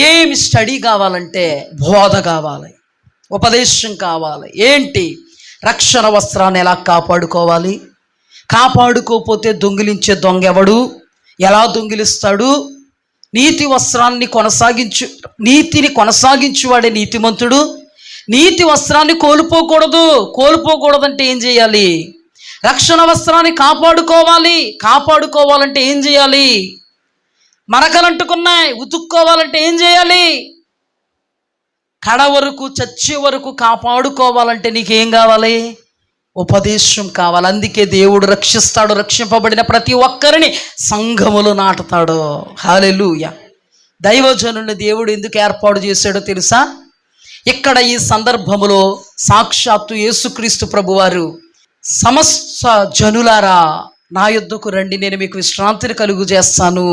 ఏమి స్టడీ కావాలంటే బోధ కావాలి, ఉపదేశం కావాలి. ఏంటి? రక్షణ వస్త్రాన్ని ఎలా కాపాడుకోవాలి, కాపాడుకోకపోతే దొంగిలించే దొంగ ఎవడు, ఎలా దొంగిలిస్తాడు, నీతి వస్త్రాన్ని నీతిని కొనసాగించువాడే నీతిమంతుడు. నీతి వస్త్రాన్ని కోల్పోకూడదంటే ఏం చేయాలి? రక్షణ వస్త్రాన్ని కాపాడుకోవాలంటే ఏం చేయాలి? మరకలంటుకున్నాయి, ఉతుక్కోవాలంటే ఏం చేయాలి? కడ వరకు, చచ్చే వరకు కాపాడుకోవాలంటే నీకేం కావాలి? ఉపదేశం కావాలి. అందుకే దేవుడు రక్షిస్తాడు. రక్షింపబడిన ప్రతి ఒక్కరిని సంఘములో నాటుతాడు. హల్లెలూయా. దైవజనుల్ని దేవుడు ఎందుకు ఏర్పాటు చేశాడో తెలుసా? ఇక్కడ ఈ సందర్భములో సాక్షాత్తు యేసుక్రీస్తు ప్రభువారు సమస్త జనులారా నా యొద్దకు రండి, నేను మీకు విశ్రాంతిని కలుగు చేస్తాను.